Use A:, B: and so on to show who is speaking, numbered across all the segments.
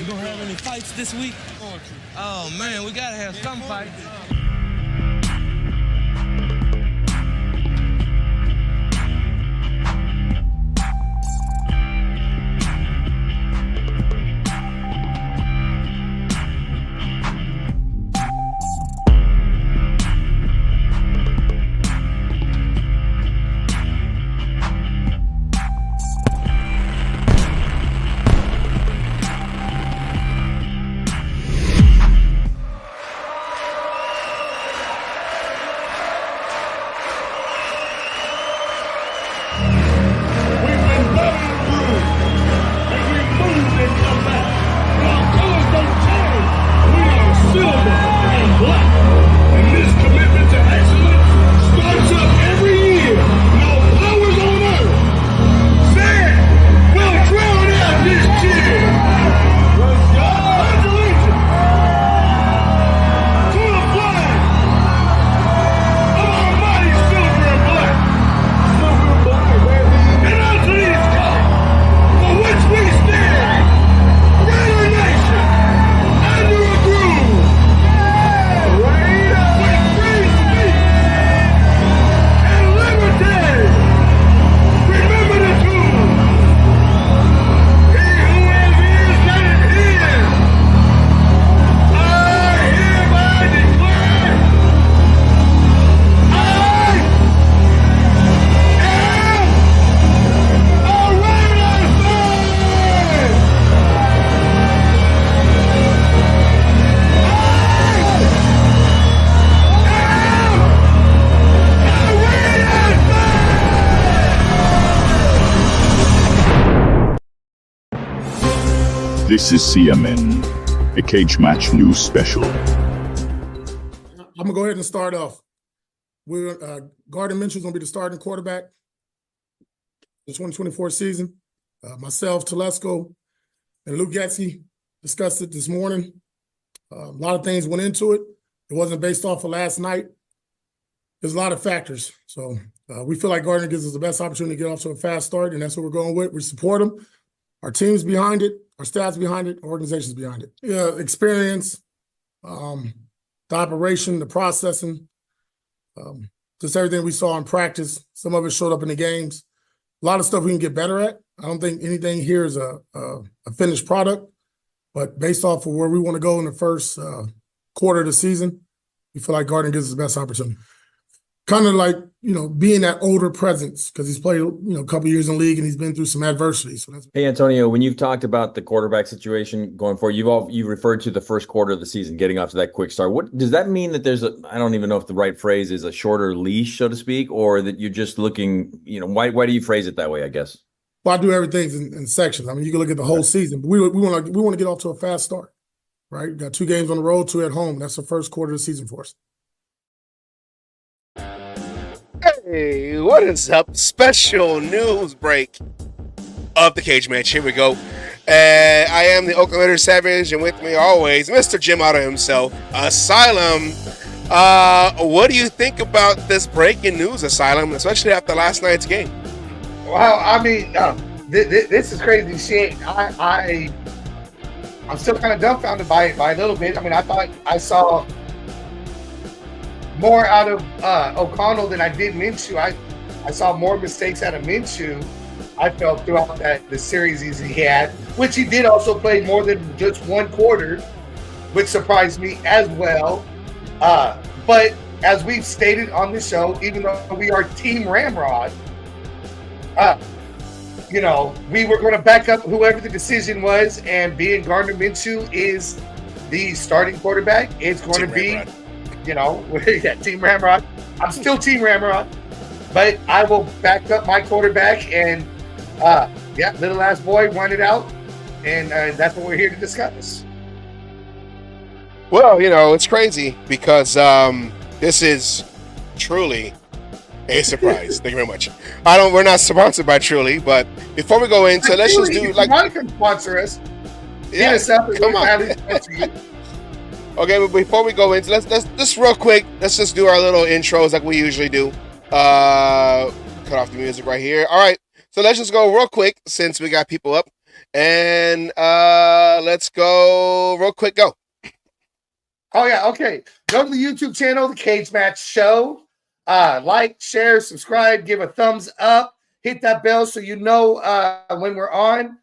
A: gonna have any fights this week? Oh man, we gotta have some fights.
B: This is CMN, a Cage Match News Special.
C: I'm gonna go ahead and start off. Gardner Minshew's gonna be the starting quarterback the 2024 season. Myself, Telesco, and Luke Getsy discussed it this morning. A lot of things went into it. It wasn't based off of last night. There's a lot of factors. So we feel like Gardner gives us the best opportunity to get off to a fast start, and that's what we're going with. We support him. Our team's behind it, our staff's behind it, our organization's behind it. Yeah, experience, the operation, the processing, just everything we saw in practice. Some of it showed up in the games. A lot of stuff we can get better at. I don't think anything here is a finished product, but based off of where we want to go in the first quarter of the season, we feel like Gardner gives us the best opportunity. Kind of like, being that older presence because he's played, a couple years in the league and he's been through some adversity. So that's.
D: Hey, Antonio, when you've talked about the quarterback situation going forward, you referred to the first quarter of the season, getting off to that quick start. What does that mean that there's I don't even know if the right phrase is a shorter leash, so to speak, or that you're just looking, why do you phrase it that way, I guess?
C: Well, I do everything in sections. I mean, you can look at the whole season, but we want to get off to a fast start, right? We got 2 games on the road, 2 at home. That's the first quarter of the season for us.
E: Hey, what is up? Special news break of the Cage Match. Here we go. I am the Oakland Raiders Savage, and with me always, Mr. Jim Otto himself, Asylum. What do you think about this breaking news, Asylum, especially after last night's game?
F: Well, I mean, this is crazy shit. I'm still kind of dumbfounded by it by a little bit. I mean, I thought I saw more out of O'Connell than I did Minshew. I saw more mistakes out of Minshew, I felt, throughout the series he had, which he did also play more than just one quarter, which surprised me as well. But as we've stated on the show, even though we are Team Ramrod, we were going to back up whoever the decision was, and being Gardner Minshew is the starting quarterback, it's going to be Ramrod. Team Ramrod. I'm still Team Ramrod, but I will back up my quarterback, and little ass boy won it out, and that's what we're here to discuss.
E: Well, it's crazy because this is truly a surprise. Thank you very much. We're not sponsored by Truly, but before we go into, let's just do like.
F: You can sponsor us.
E: Yeah, come on. Okay, but before we go into, let's just real quick, let's just do our little intros like we usually do. Cut off the music right here. All right, so let's just go real quick since we got people up, and let's go real quick. Go.
F: Oh, yeah. Okay. Go to the YouTube channel, The Cage Match Show. Like, share, subscribe, give a thumbs up, hit that bell so you know when we're on.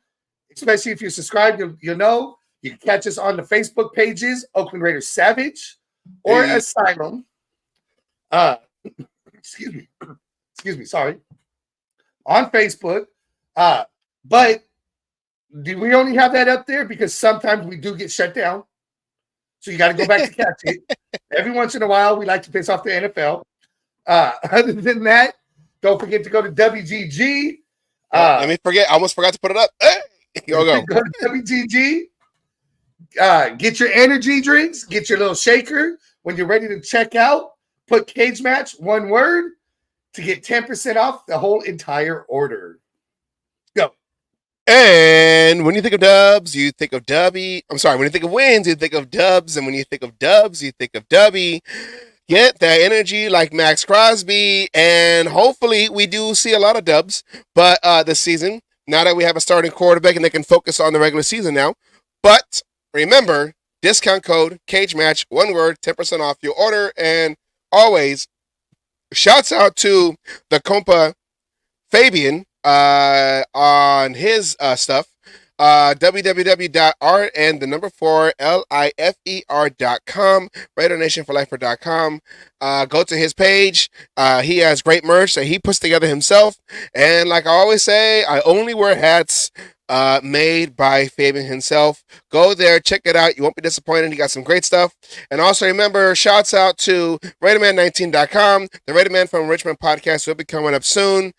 F: Especially if you're subscribed, you'll know. You can catch us on the Facebook pages, Oakland Raiders Savage or Asylum. Excuse me, sorry. On Facebook. But do we only have that up there? Because sometimes we do get shut down. So you got to go back to catch it. Every once in a while, we like to piss off the NFL. Other than that, don't forget to go to WGG.
E: Let me forget. I almost forgot to put it up. Hey, go.
F: Go to WGG. Get your energy drinks. Get your little shaker. When you're ready to check out, put Cage Match, one word, to get 10% off the whole entire order. Go.
E: And when you think of dubs, you think of Dubby. I'm sorry. When you think of wins, you think of dubs. And when you think of dubs, you think of Dubby. Get that energy like Max Crosby. And hopefully we do see a lot of dubs but this season, now that we have a starting quarterback and they can focus on the regular season now. But remember, discount code Cage Match, one word, 10% off your order. And always, shouts out to the compa Fabian on his stuff. www.art and the number 4 lifer.com, RaiderNationForLifer.com. Go to his page. He has great merch that he puts together himself. And like I always say, I only wear hats made by Fabian himself. Go there, check it out. You won't be disappointed. He got some great stuff. And also remember, shouts out to RaiderMan19.com, the Raiderman from Richmond podcast will be coming up soon.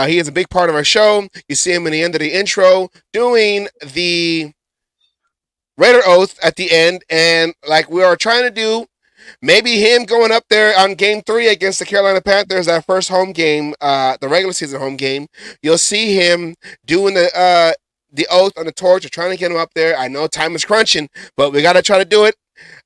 E: He is a big part of our show. You see him in the end of the intro doing the Raider Oath at the end. And like we are trying to do, maybe him going up there on game 3 against the Carolina Panthers, that first home game, the regular season home game. You'll see him doing the oath on the torch. We're trying to get him up there. I know time is crunching, but we got to try to do it.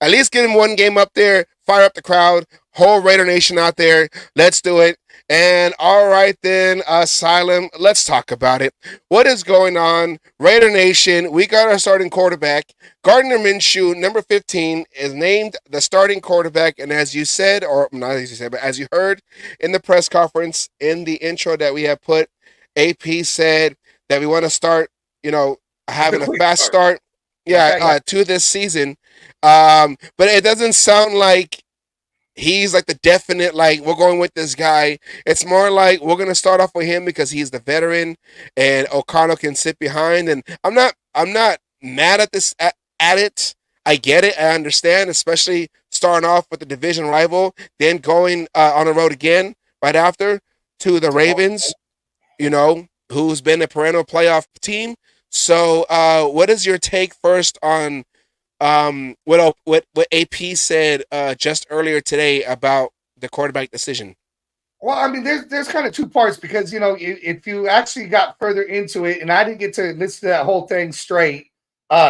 E: At least get him one game up there, fire up the crowd, whole Raider Nation out there. Let's do it. And all right then, Asylum, let's talk about it. What is going on? Raider Nation, we got our starting quarterback. Gardner Minshew, number 15, is named the starting quarterback. And as you said, or not as you said, but as you heard in the press conference, in the intro that we have put, AP said that we want to start, having a fast start, to this season. But it doesn't sound like he's like the definite, like, we're going with this guy. It's more like we're going to start off with him because he's the veteran and O'Connell can sit behind. And I'm not mad at this, at it. I get it. I understand, especially starting off with the division rival, then going on the road again right after to the Ravens, who's been a perennial playoff team. So what is your take first on what AP said just earlier today about the quarterback decision?
F: Well, I mean, there's kind of two parts because, if you actually got further into it, and I didn't get to listen to that whole thing straight,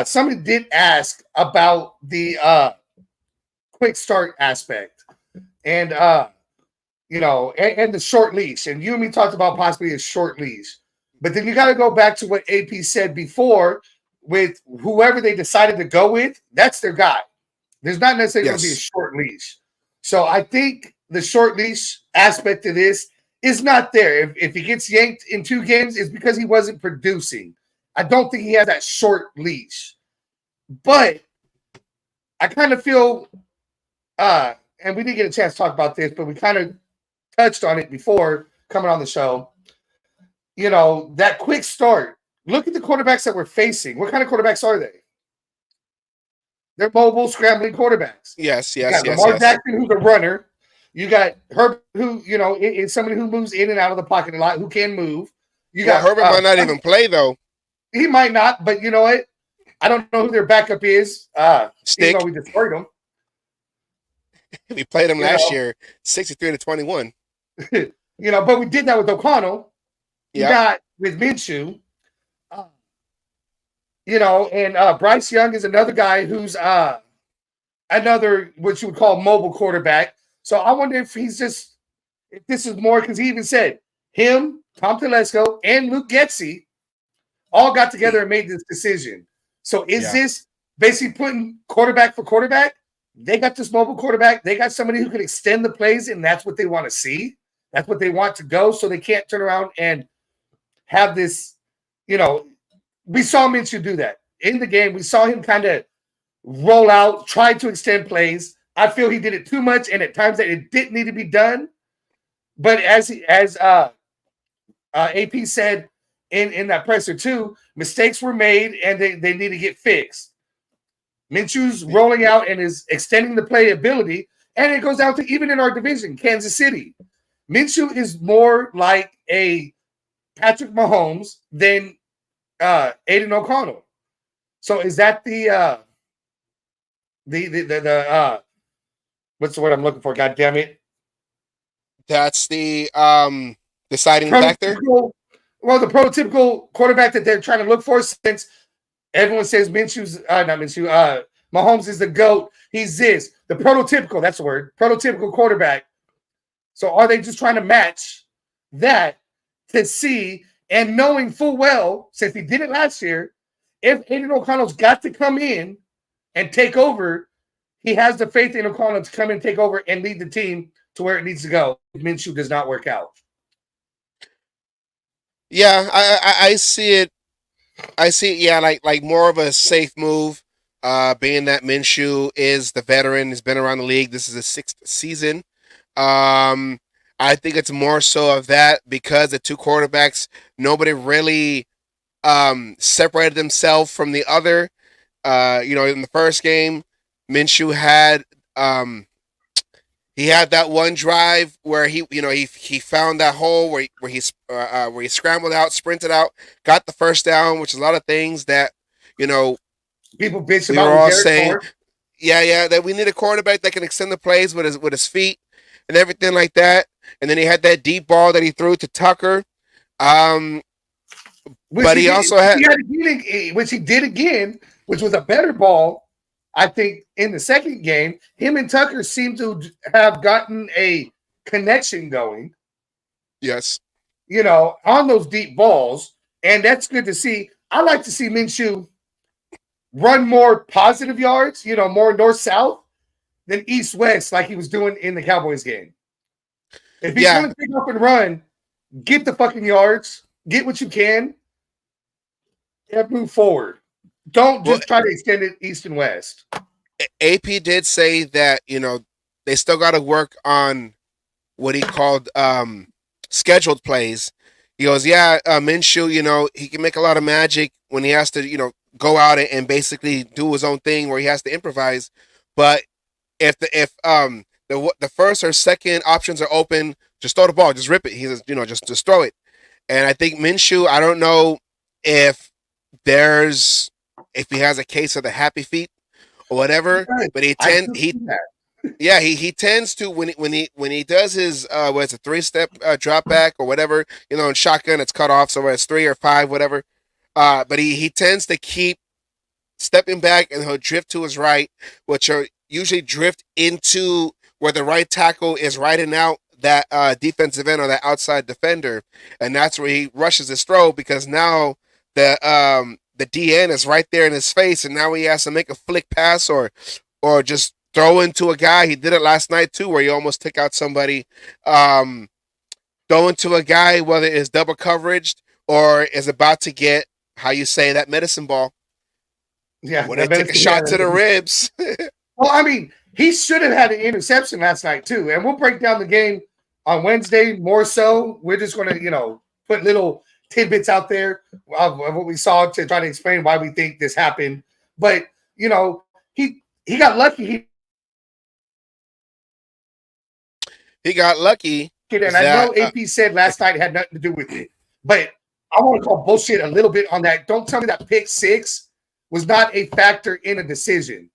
F: somebody did ask about the quick start aspect and, and the short leash. And you and me talked about possibly a short leash. But then you got to go back to what AP said before with whoever they decided to go with, that's their guy. There's not necessarily going to be a short leash. So I think the short leash aspect of this is not there. If he gets yanked in 2 games, it's because he wasn't producing. I don't think he has that short leash. But I kind of feel, and we didn't get a chance to talk about this, but we kind of touched on it before coming on the show. That quick start. Look at the quarterbacks that we're facing. What kind of quarterbacks are they? They're mobile, scrambling quarterbacks.
E: Yes.
F: Lamar Jackson, who's a runner. You got Herbert, who, is somebody who moves in and out of the pocket a lot, who can move. You got
E: Herbert might not even play, though.
F: He might not, but you know what? I don't know who their backup is.
E: Stick.
F: Even though we destroyed them.
E: We played them last year, 63-21.
F: But we did that with O'Connell. You got with Minshew. And Bryce Young is another guy who's another what you would call mobile quarterback. So I wonder if this is more because he even said him, Tom Telesco, and Luke Getsy all got together and made this decision. So is this basically putting quarterback for quarterback? They got this mobile quarterback. They got somebody who can extend the plays, and that's what they want to see. That's what they want to go, so they can't turn around and have this, we saw Minshew do that. In the game, we saw him kind of roll out, try to extend plays. I feel he did it too much, and at times that it didn't need to be done. But as AP said in that presser too, mistakes were made, and they need to get fixed. Minshew's rolling out and is extending the play and it goes down to even in our division, Kansas City. Minshew is more like a Patrick Mahomes than Aiden O'Connell. So is that the what's the word I'm looking for? God damn it!
E: That's the deciding factor.
F: Well, the prototypical quarterback that they're trying to look for, since everyone says Mahomes is the GOAT. He's this. The prototypical, that's the word, prototypical quarterback. So are they just trying to match that to see, and knowing full well, since he did it last year, if Aiden O'Connell's got to come in and take over, he has the faith in O'Connell to come in, take over, and lead the team to where it needs to go if Minshew does not work out.
E: Yeah, I see it. I see it, yeah, like more of a safe move, being that Minshew is the veteran, has been around the league. This is his 6th season. I think it's more so of that because the two quarterbacks, nobody really separated themselves from the other. In the first game, Minshew had he had that one drive where he found that hole where he scrambled out, sprinted out, got the first down, which is a lot of things that
F: people bitch
E: we
F: about.
E: were all saying, that we need a quarterback that can extend the plays with his feet and everything like that. And then he had that deep ball that he threw to Tucker. But he also had
F: which he did again, which was a better ball. I think in the second game, him and Tucker seem to have gotten a connection going.
E: Yes.
F: On those deep balls. And that's good to see. I like to see Minshew run more positive yards, more north-south than east-west like he was doing in the Cowboys game. If he's going to pick up and run, get the fucking yards, get what you can, and move forward. Don't just try to extend it east and west.
E: AP did say that, they still got to work on what he called scheduled plays. He goes, Minshew, he can make a lot of magic when he has to, go out and basically do his own thing where he has to improvise. But if the first or second options are open, just throw the ball, just rip it. He says, just throw it. And I think Minshew, I don't know if he has a case of the happy feet or whatever, but he tends to when he does his what's a 3-step drop back or whatever, in shotgun it's cut off, so it's 3 or 5, whatever. But he tends to keep stepping back and he'll drift to his right, which are usually drift into where the right tackle is riding out that defensive end or that outside defender, and that's where he rushes his throw because now the DN is right there in his face, and now he has to make a flick pass or just throw into a guy. He did it last night too, where he almost took out somebody. Throw into a guy, whether it's double coverage or is about to get, how you say, that medicine ball.
F: Yeah,
E: when they take a shot to the ribs.
F: Well, I mean, he should have had an interception last night too, and we'll break down the game on Wednesday more so. We're just going to, put little tidbits out there of what we saw to try to explain why we think this happened. But he got lucky.
E: He got lucky.
F: And I know AP said last night it had nothing to do with it, but I want to call bullshit a little bit on that. Don't tell me that pick 6 was not a factor in a decision,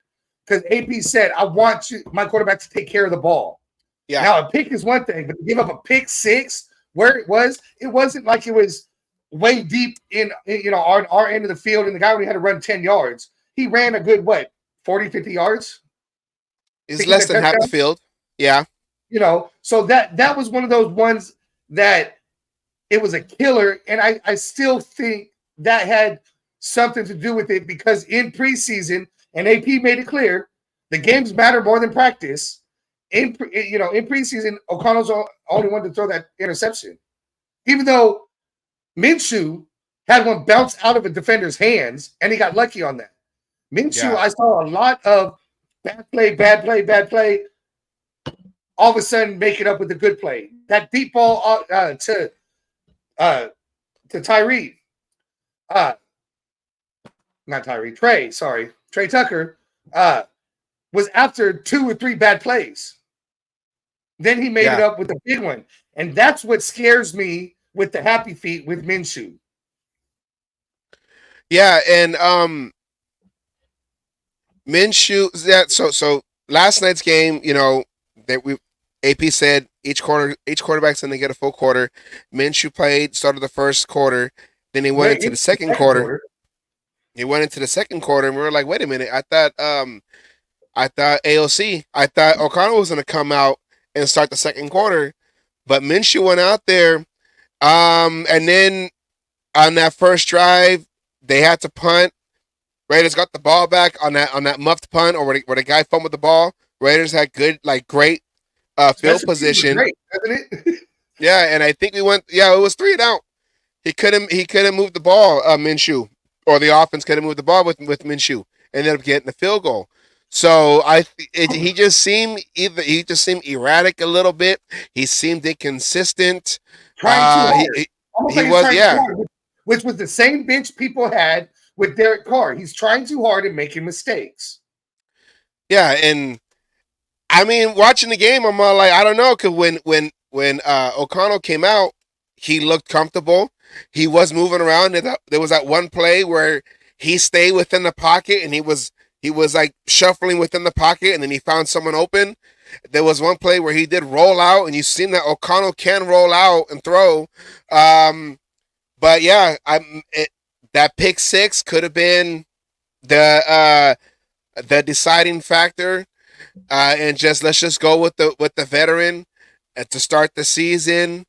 F: because AP said, I want my quarterback to take care of the ball. Yeah. Now a pick is one thing, but to give up a pick 6 where it wasn't like it was way deep in our end of the field, and the guy only had to run 10 yards. He ran a good 40, 50 yards.
E: It's less than half the field. Yeah.
F: So that was one of those ones that it was a killer, and I still think that had something to do with it because in preseason, and AP made it clear, the games matter more than practice. In preseason, O'Connell's only one to throw that interception, even though Minshew had one bounce out of a defender's hands, and he got lucky on that. Minshew, I saw a lot of bad play. All of a sudden, make it up with a good play. That deep ball to Tyree, not Tyree, Trey Tucker, was after 2 or 3 bad plays. Then he made it up with a big one. And that's what scares me with the happy feet with Minshew.
E: Yeah, and Minshew, so last night's game, AP said each quarterback's going to get a full quarter. Minshew started the first quarter, then he went into the second quarter. He went into the second quarter, and we were like, wait a minute, I thought O'Connell was going to come out and start the second quarter, but Minshew went out there, and then on that first drive, they had to punt. Raiders got the ball back on that muffed punt, or where the guy fumbled the ball. Raiders had great field position.
F: Great, isn't it?
E: Yeah, and I think we went. Yeah, it was 3 and out. He couldn't move the ball. Minshew, or the offense couldn't move the ball with Minshew. Ended up getting the field goal. So he just seemed erratic a little bit. He seemed inconsistent.
F: Trying too hard.
E: He was, yeah.
F: Which was the same bench people had with Derek Carr. He's trying too hard and making mistakes.
E: Yeah, and I mean, watching the game, I'm all like, I don't know, because when O'Connell came out, he looked comfortable. He was moving around. There was that one play where he stayed within the pocket, and he was like shuffling within the pocket, and then he found someone open. There was one play where he did roll out, and you seen that O'Connell can roll out and throw. But yeah, that pick six could have been the deciding factor. And let's just go with the veteran to start the season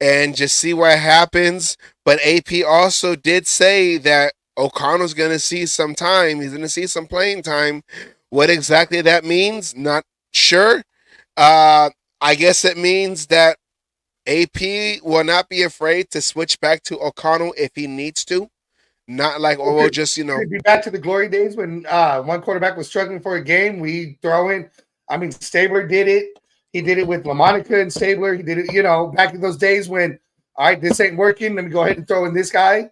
E: and just see what happens. But AP also did say that O'Connell's going to see some time. He's going to see some playing time. What exactly that means, not sure. I guess it means that AP will not be afraid to switch back to O'Connell if he needs to. Not like, we'll just,
F: Be back to the glory days when one quarterback was struggling for a game. We throw in, Stabler did it. He did it with LaMonica and Stabler. He did it, back in those days when, all right, this ain't working. Let me go ahead and throw in this guy,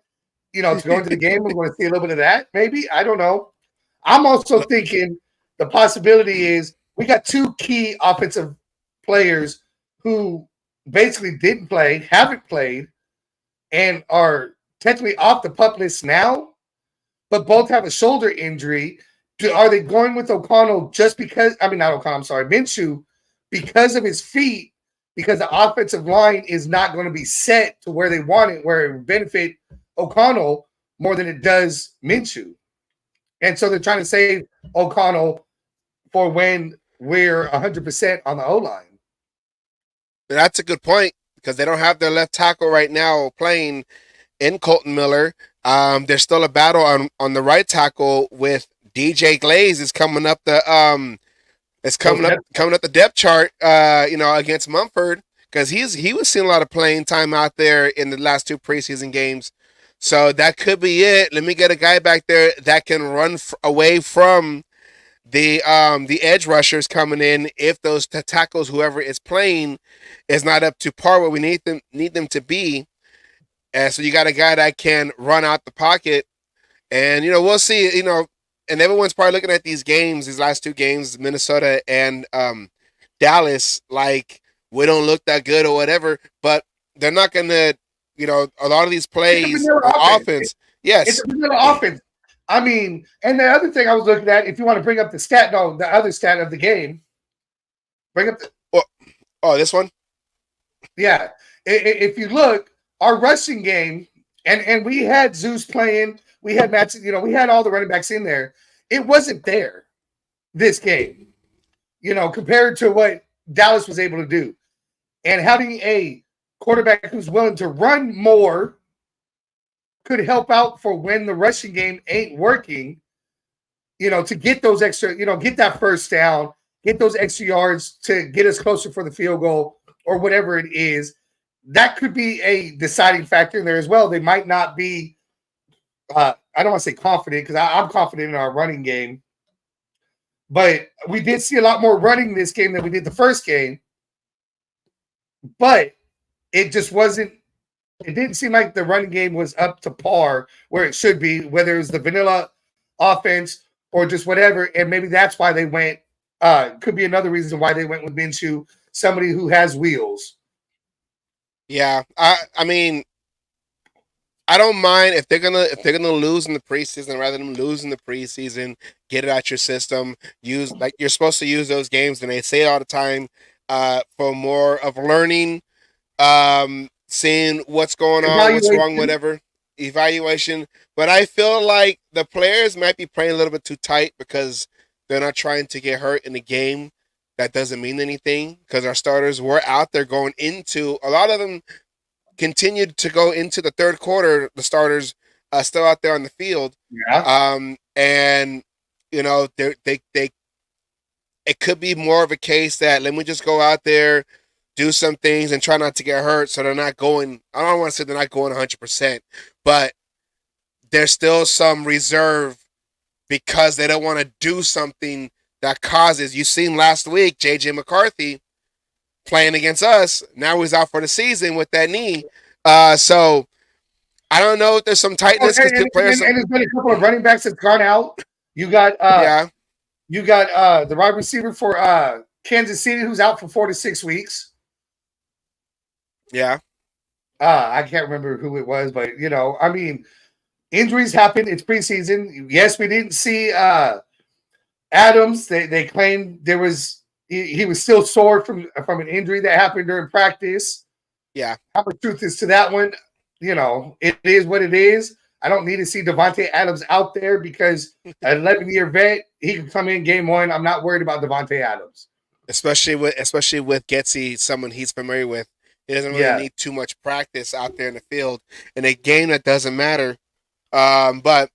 F: to go into the game. We're going to see a little bit of that, maybe. I don't know. I'm also thinking the possibility is we got 2 key offensive players who basically didn't play, haven't played, and are technically off the PUP list now, but both have a shoulder injury. Are they going with O'Connell just because? Not O'Connell. I'm sorry, Minshew, because of his feet, because the offensive line is not going to be set to where they want it, where it would benefit O'Connell more than it does Minshew. And so they're trying to save O'Connell for when we're 100% on the O-line.
E: That's a good point, because they don't have their left tackle right now playing in Colton Miller. There's still a battle on the right tackle with DJ Glaze is coming up coming up the depth chart, against Mumford, because he was seeing a lot of playing time out there in the last 2 preseason games. So that could be it. Let me get a guy back there that can run away from the edge rushers coming in if those tackles, whoever is playing, is not up to par where we need them to be. And so you got a guy that can run out the pocket, and we'll see. And everyone's probably looking at these last 2 games, Minnesota and Dallas, like we don't look that good or whatever. But they're not gonna, a lot of these plays offense. Yes,
F: it's a vanilla offense. And the other thing I was looking at, if you want to bring up the other stat of the game, bring up
E: this one.
F: Yeah, if you look. Our rushing game, and we had Zeus playing, we had Matt, we had all the running backs in there. It wasn't there this game, compared to what Dallas was able to do. And having a quarterback who's willing to run more could help out for when the rushing game ain't working, to get those extra, get that first down, get those extra yards to get us closer for the field goal or whatever it is. That could be a deciding factor in there as well. They might not be, I don't want to say confident because I'm confident in our running game, but we did see a lot more running this game than we did the first game. But it just wasn't, it didn't seem like the running game was up to par where it should be, whether it was the vanilla offense or just whatever. And maybe that's why they went, could be another reason why they went with Minshew, somebody who has wheels.
E: Yeah. I mean, I don't mind if they're gonna lose in the preseason, rather than lose in the preseason, get it out your system. Use, like, you're supposed to use those games, and they say it all the time, for more of learning, seeing what's going on, what's wrong, whatever, evaluation. But I feel like the players might be playing a little bit too tight because they're not trying to get hurt in the game. That doesn't mean anything because our starters were out there going into, a lot of them continued to go into the third quarter. The starters still out there on the field.
F: Yeah.
E: And they it could be more of a case that let me just go out there, do some things, and try not to get hurt. So they're not going. I don't want to say they're not going 100%, but there's still some reserve because they don't want to do something that causes. You seen last week JJ McCarthy playing against us. Now he's out for the season with that knee. So I don't know if there's some tightness because
F: and there's been a couple of running backs that's gone out. You got you got the wide receiver for Kansas City who's out for 4 to 6 weeks.
E: Yeah.
F: I can't remember who it was, but I mean, injuries happen. It's preseason. Yes, we didn't see Adams. They claimed there was he was still sore from an injury that happened during practice.
E: Yeah.
F: How much truth is to that one? It is what it is. I don't need to see Davante Adams out there because an 11-year vet, he can come in game one. I'm not worried about Davante Adams.
E: Especially with Getsy, someone he's familiar with. He doesn't really need too much practice out there in the field in a game that doesn't matter. But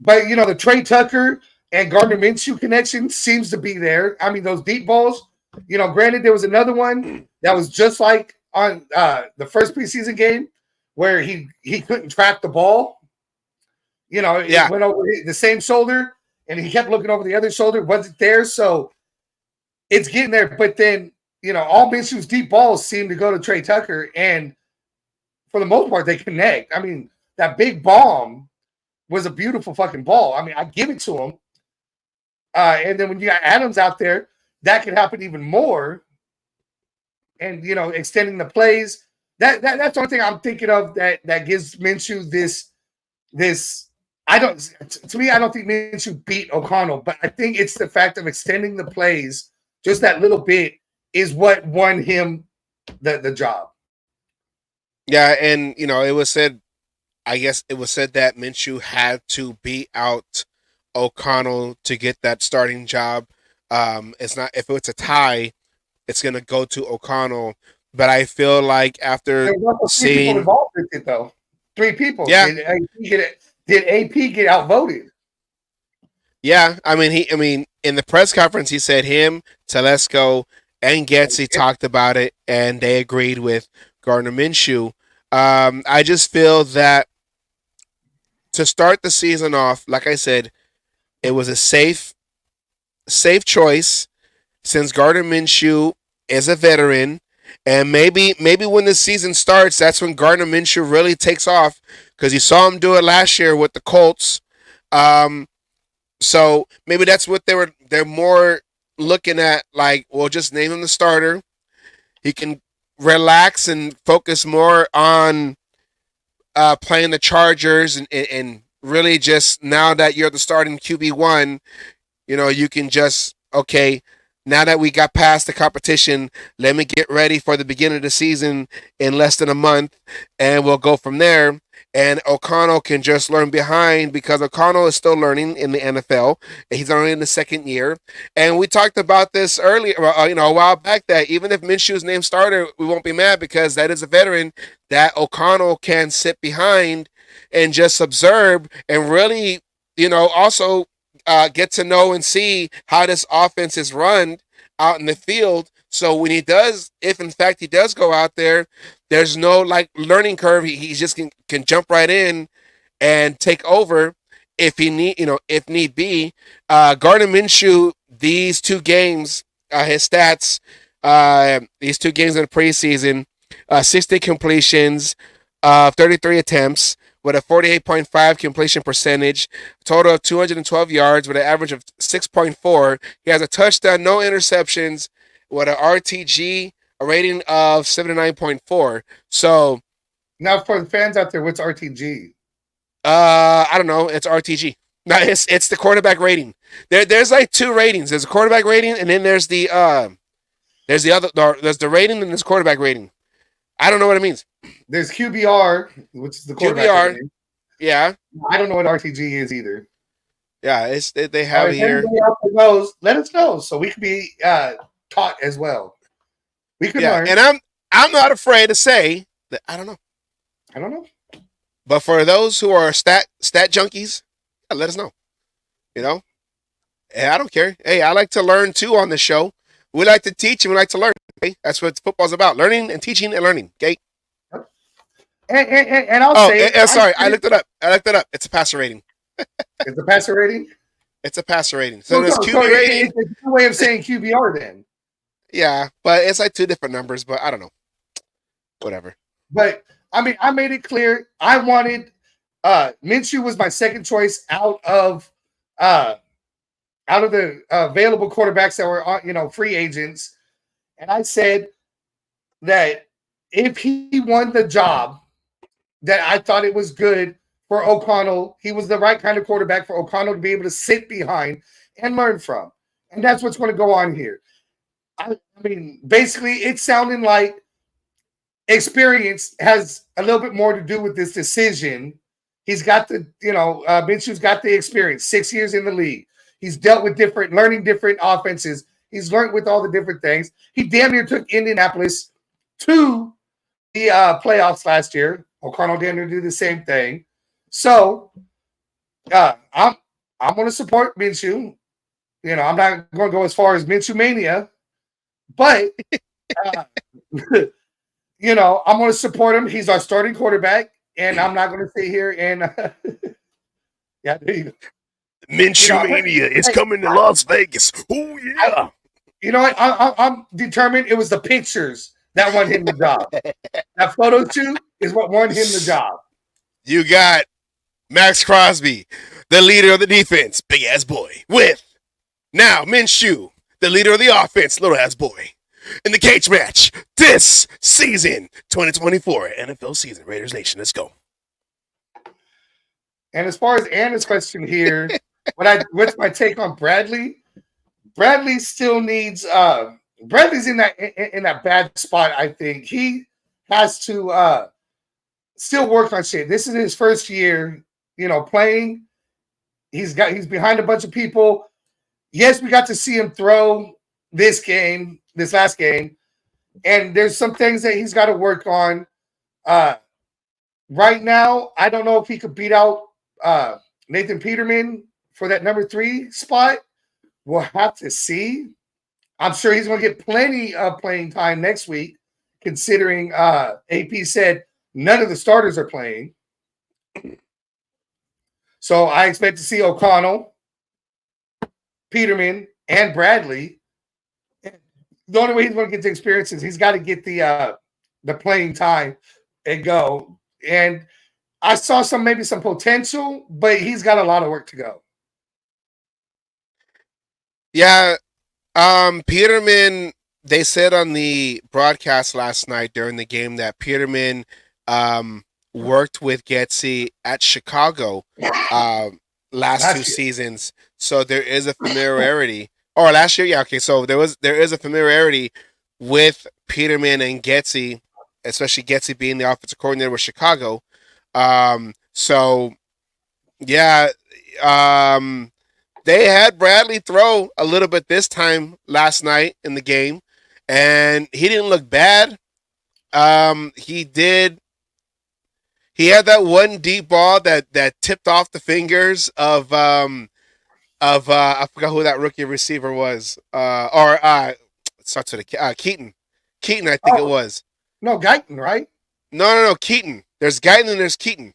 F: the Trey Tucker and Gardner Minshew connection seems to be there. I mean, those deep balls, granted there was another one that was just like on the first preseason game where he couldn't track the ball. It went over the same shoulder and he kept looking over the other shoulder, wasn't there. So it's getting there. But then, all Minshew's deep balls seem to go to Trey Tucker. And for the most part, they connect. I mean, that big bomb was a beautiful fucking ball. I mean, I give it to him. And then when you got Adams out there, that could happen even more. And, extending the plays. That's the only thing I'm thinking of that gives Minshew this. To me, I don't think Minshew beat O'Connell, but I think it's the fact of extending the plays just that little bit is what won him the job.
E: Yeah, and it was said, I guess it was said that Minshew had to beat out O'Connell to get that starting job. It's not, if it's a tie, it's gonna go to O'Connell. But I feel like after seeing
F: people involved with it, though, 3 people.
E: Yeah.
F: Did AP get outvoted?
E: Yeah, I mean, in the press conference, he said him, Telesco, and Getsy talked about it, and they agreed with Gardner Minshew. I just feel that to start the season off, like I said, it was a safe choice since Gardner Minshew is a veteran. And maybe when the season starts, that's when Gardner Minshew really takes off because you saw him do it last year with the Colts. So maybe that's what they're more looking at. Like, well, just name him the starter. He can relax and focus more on playing the Chargers and really just now that you're the starting QB1, you can just, okay, now that we got past the competition, let me get ready for the beginning of the season in less than a month, and we'll go from there. And O'Connell can just learn behind because O'Connell is still learning in the NFL. He's only in the second year. And we talked about this earlier, a while back, that even if Minshew's named starter, we won't be mad because that is a veteran that O'Connell can sit behind and just observe and really, also get to know and see how this offense is run out in the field. So when he does, if in fact he does go out there, there's no learning curve. He just can jump right in and take over if if need be. Gardner Minshew, these two games, his stats, these two games in the preseason, 60 completions, 33 attempts with a 48.5 completion percentage, total of 212 yards with an average of 6.4. He has a touchdown, no interceptions, with an RTG, a rating of 79.4. So
F: now for the fans out there, what's RTG?
E: I don't know. It's RTG. No, it's the quarterback rating. There's like two ratings. There's a quarterback rating, and then there's the rating and there's quarterback rating. I don't know what it means.
F: There's QBR, which is the quarterback
E: QBR.
F: rating.
E: Yeah.
F: I don't know what RTG is either.
E: Yeah, they have it here.
F: Anybody else that knows, let us know so we can be taught as well. We can learn.
E: And I'm not afraid to say that I don't know.
F: I don't know.
E: But for those who are stat junkies, let us know. And I don't care. Hey, I like to learn too on the show. We like to teach and we like to learn. Okay? That's what football's about. Learning and teaching and learning. Okay.
F: And I'll say
E: sorry, I looked it up. It's a passer rating.
F: It's a passer rating?
E: It's a passer rating. So there's QB rating.
F: It's a way of saying QBR then.
E: Yeah, but it's like two different numbers, but I don't know. Whatever.
F: But I mean, I made it clear. I wanted Minshew was my second choice out of the available quarterbacks that were on, free agents. And I said that if he won the job, that I thought it was good for O'Connell. He was the right kind of quarterback for O'Connell to be able to sit behind and learn from. And that's what's going to go on here. I mean, basically, it's sounding like experience has a little bit more to do with this decision. He's got Minshew's got the experience, 6 years in the league. He's dealt with learning different offenses. He's learned with all the different things. He damn near took Indianapolis to the playoffs last year. O'Connell damn near do the same thing. So I'm going to support Minshew. I'm not going to go as far as Minshew mania, but I'm going to support him. He's our starting quarterback, and I'm not going to sit here and yeah, there you go.
E: Minshew mania is coming to Las Vegas. Oh yeah.
F: You know what? I'm determined. It was the pictures that won him the job. That photo shoot is what won him the job.
E: You got Max Crosby, the leader of the defense, big ass boy, with now Minshew, the leader of the offense, little ass boy, in the cage match this season, 2024 NFL season. Raiders Nation, let's go.
F: And as far as Anna's question here, what's my take on Bradley? Bradley still needs Bradley's in that bad spot. I think he has to still work on shit. This is his first year, playing. He's behind a bunch of people. Yes, we got to see him throw this last game, and there's some things that he's got to work on. Right now, I don't know if he could beat out Nathan Peterman for that number 3 spot. We'll have to see. I'm sure he's going to get plenty of playing time next week, considering AP said none of the starters are playing. So I expect to see O'Connell, Peterman, and Bradley. The only way he's going to get the experience is he's got to get the playing time and go. And I saw maybe some potential, but he's got a lot of work to go.
E: Yeah, Peterman, they said on the broadcast last night during the game that Peterman worked with Getsy at Chicago last two seasons. So there is a familiarity. Or last year, yeah, okay. So there is a familiarity with Peterman and Getsy, especially Getsy being the offensive coordinator with Chicago. So yeah, they had Bradley throw a little bit this time last night in the game, and he didn't look bad. He He had that one deep ball that tipped off the fingers of I forgot who that rookie receiver was. It starts with a Keaton. Keaton, I think it
F: Oh,
E: was.
F: no, Guyton, right?
E: No, Keaton. There's Guyton and there's Keaton.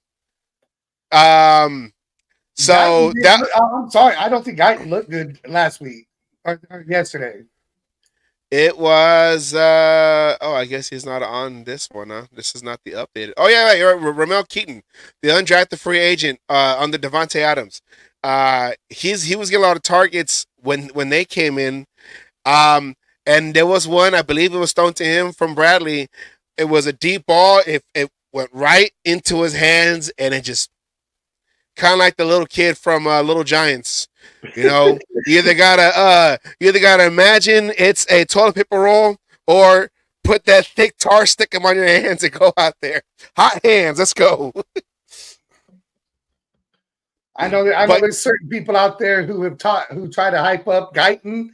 E: So that
F: I'm sorry, I don't think Guyton looked good last week or yesterday.
E: it was. I guess he's not on this one. Huh? This is not the updated. Oh yeah, right. You're right. Ramel Keaton, the undrafted free agent under Devontae Adams. He was getting a lot of targets when they came in. And there was one, I believe it was thrown to him from Bradley. It was a deep ball. It went right into his hands, and it just kind of like the little kid from Little Giants. You know, you either gotta imagine it's a toilet paper roll, or put that thick tar, stick them on your hands, and go out there. Hot hands, let's go.
F: I know there's certain people out there who try to hype up Guyton,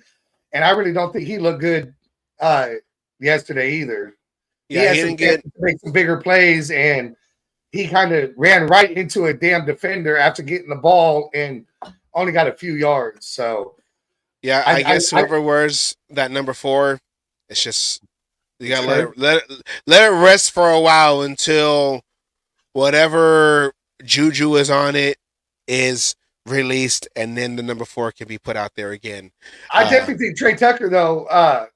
F: and I really don't think he looked good yesterday either.
E: Yeah,
F: he didn't make some bigger plays, and he kind of ran right into a damn defender after getting the ball and only got a few yards. So
E: yeah, I guess whoever wears that number 4, it's just you gotta let it rest for a while until whatever juju is on it is released, and then the number 4 can be put out there again.
F: I definitely think Trey Tucker though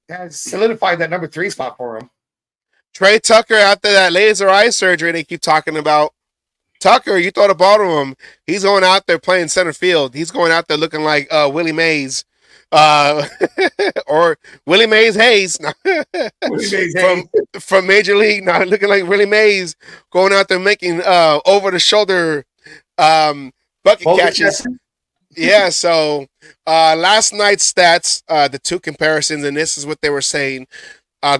F: has solidified that number 3 spot for him.
E: Trey Tucker, after that laser eye surgery they keep talking about, Tucker, you throw the ball to him, he's going out there playing center field. He's going out there looking like Willie Mays, or Willie Mays Hayes, from Major League. Now looking like Willie Mays, going out there making over the shoulder bucket catches. Yeah. So last night's stats, the two comparisons, and this is what they were saying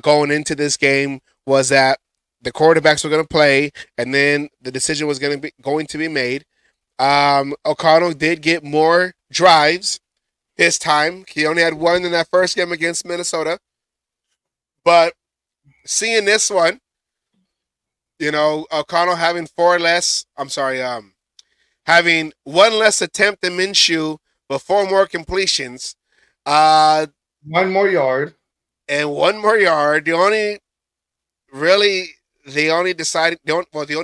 E: going into this game, was that the quarterbacks were going to play, and then the decision was going to be made. O'Connell did get more drives this time. He only had one in that first game against Minnesota. But seeing this one, O'Connell having having one less attempt than Minshew, but 4 more completions.
F: 1 more yard.
E: And 1 more yard. The only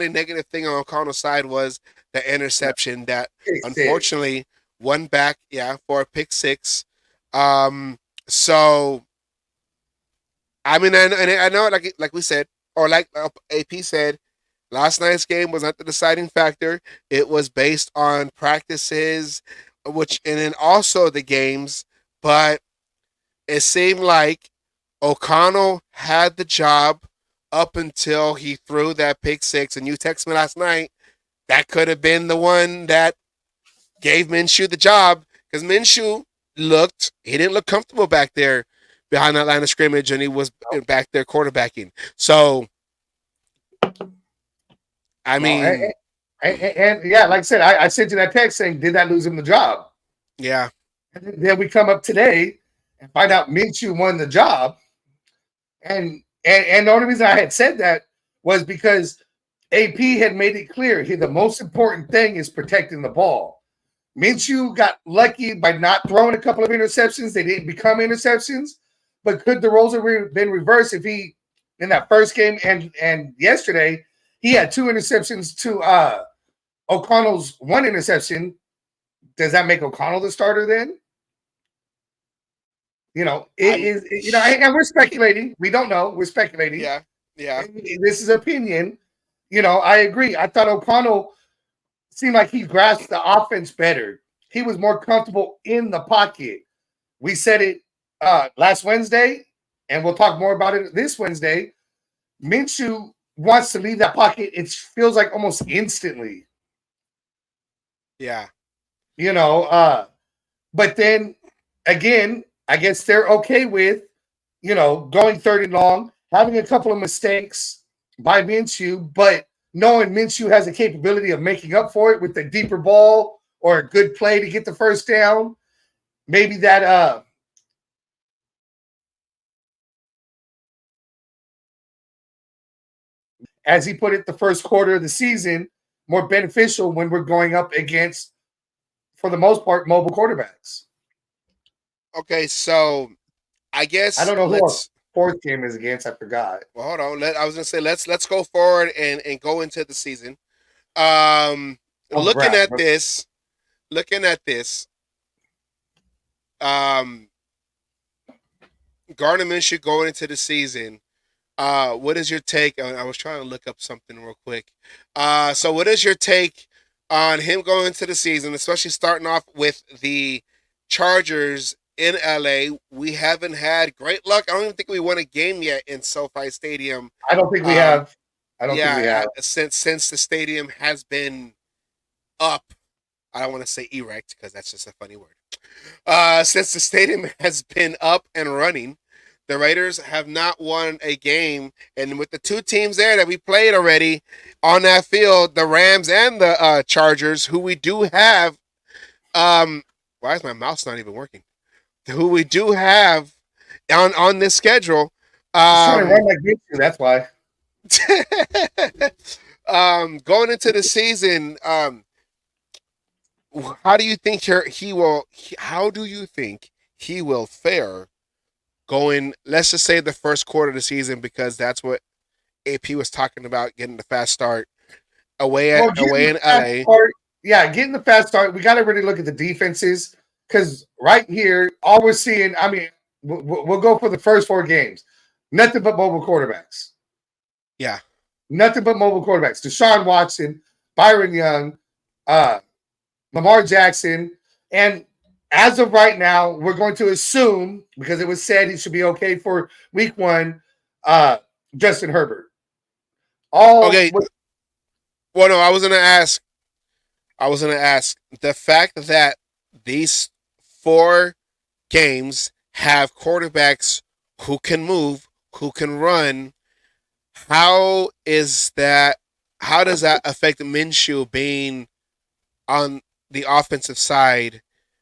E: negative thing on O'Connell's side was the interception that unfortunately went back, for a pick 6. So I mean, and I know, like we said, or like AP said, last night's game was not the deciding factor. It was based on practices, and then also the games. But it seemed like O'Connell had the job up until he threw that pick 6. And you texted me last night, that could have been the one that gave Minshew the job, because Minshew didn't look comfortable back there behind that line of scrimmage, and he was back there quarterbacking. So, I mean,
F: and like I said, I sent you that text saying, did that lose him the job?
E: Yeah.
F: And then we come up today and find out Minshew won the job. And the only reason I had said that was because AP had made it clear the most important thing is protecting the ball. Minshew got lucky by not throwing a couple of interceptions. They didn't become interceptions. But could the roles have been reversed if he, in that first game and yesterday, he had 2 interceptions to O'Connell's 1 interception? Does that make O'Connell the starter then? And we're speculating. We don't know. We're speculating.
E: Yeah.
F: This is opinion. I agree. I thought O'Connell seemed like he grasped the offense better. He was more comfortable in the pocket. We said it last Wednesday, and we'll talk more about it this Wednesday. Minshew wants to leave that pocket. It feels like almost instantly.
E: Yeah.
F: But then again, I guess they're okay with, going 3rd and long, having a couple of mistakes by Minshew, but knowing Minshew has the capability of making up for it with a deeper ball or a good play to get the first down. Maybe that as he put it, the first quarter of the season more beneficial when we're going up against, for the most part, mobile quarterbacks.
E: Okay, so I guess
F: I don't know who our fourth game is against. I forgot.
E: Well, hold on. I was gonna say let's go forward and go into the season. Looking at this, Gardner Minshew going into the season. What is your take? I was trying to look up something real quick. So what is your take on him going into the season, especially starting off with the Chargers in LA? We haven't had great luck. I don't even think we won a game yet in SoFi Stadium.
F: I don't think we have. I don't think we have.
E: Since the stadium has been up. I don't want to say erect because that's just a funny word. Since the stadium has been up and running, the Raiders have not won a game. And with the two teams there that we played already on that field, the Rams and the Chargers, who we do have, why is my mouse not even working? Who we do have on this schedule.
F: Trying to run like you, that's why.
E: Going into the season, how do you think he will fare going, let's just say, the first quarter of the season, because that's what AP was talking about, getting the fast start away in LA.
F: Getting the fast start. We got to really look at the defenses, because right here, all we're seeing, I mean, we'll go for the first 4 games. Nothing but mobile quarterbacks.
E: Yeah.
F: Nothing but mobile quarterbacks. Deshaun Watson, Byron Young, Lamar Jackson, and as of right now, we're going to assume, because it was said he should be okay for week 1, Justin Herbert.
E: Okay. Well, no, I was going to ask the fact that these 4 games have quarterbacks who can move, who can run. How does that affect Minshew being on the offensive side?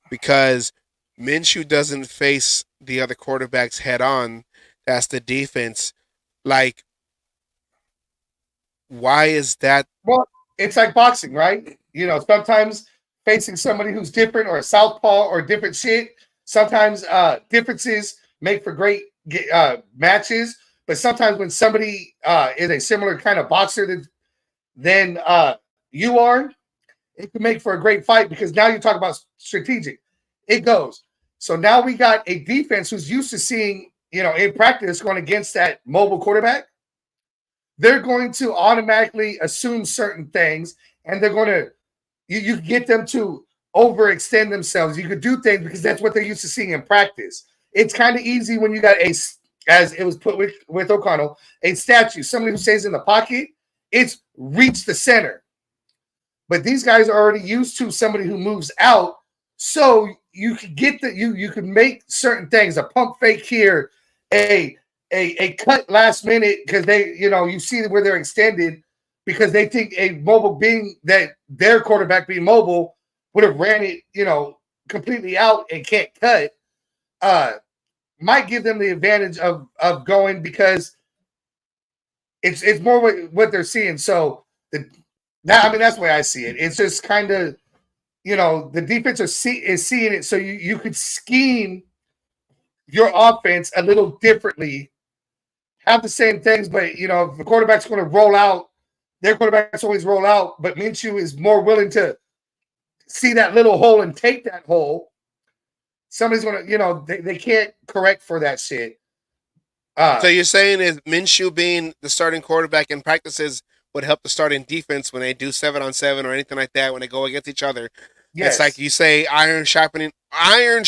E: Because Minshew doesn't face the other quarterbacks head on. That's the defense. Like, why is that?
F: Well, it's like boxing, right? You know, sometimes facing somebody who's different, or a southpaw, or different shit, sometimes differences make for great matches. But sometimes when somebody is a similar kind of boxer than you are, it can make for a great fight, because now you talk about strategic. It goes. So now we got a defense who's used to seeing, in practice, going against that mobile quarterback. They're going to automatically assume certain things, and they're going to, you get them to overextend themselves. You could do things because that's what they're used to seeing in practice. It's kind of easy when you got as it was put with O'Connell, a statue, somebody who stays in the pocket, it's reach the center. But these guys are already used to somebody who moves out, so you can get you can make certain things, a pump fake here, a cut last minute, because they, you see where they're extended, because they think a mobile being that their quarterback being mobile would have ran it, completely out and can't cut. Might give them the advantage of going, because it's more what they're seeing. So that's the way I see it. It's just kind of, the defense is seeing it, so you could scheme your offense a little differently, have the same things, but if the quarterback's going to roll out, their quarterbacks always roll out, but Minshew is more willing to see that little hole and take that hole. Somebody's going to, they can't correct for that shit.
E: So you're saying is Minshew being the starting quarterback in practices would help the starting defense when they do 7-on-7 or anything like that, when they go against each other. Yes. It's like you say, iron sharpening iron.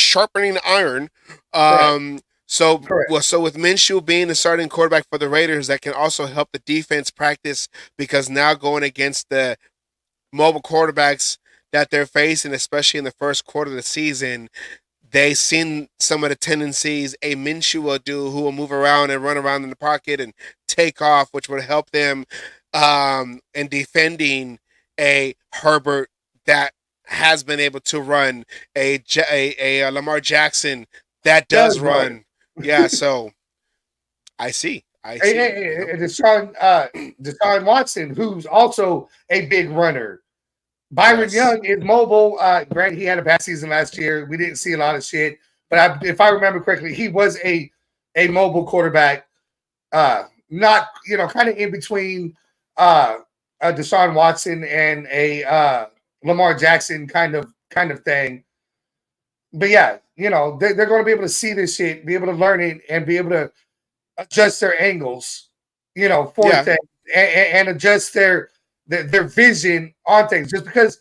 E: So with Minshew being the starting quarterback for the Raiders, that can also help the defense practice, because now going against the mobile quarterbacks that they're facing, especially in the first quarter of the season, they've seen some of the tendencies a Minshew will do, who will move around and run around in the pocket and take off, which would help them in defending a Herbert that has been able to run, a Lamar Jackson that does run. Yeah, so I see. I see.
F: Deshaun Watson, who's also a big runner. Byron
E: Yes.
F: Young is mobile. Granted, he had a bad season last year. We didn't see a lot of shit, but if I remember correctly, he was a mobile quarterback. Not kind of in between Deshaun Watson and a Lamar Jackson kind of thing. But yeah, they're going to be able to see this shit, be able to learn it, and be able to adjust their angles, for things and adjust their vision on things. Just because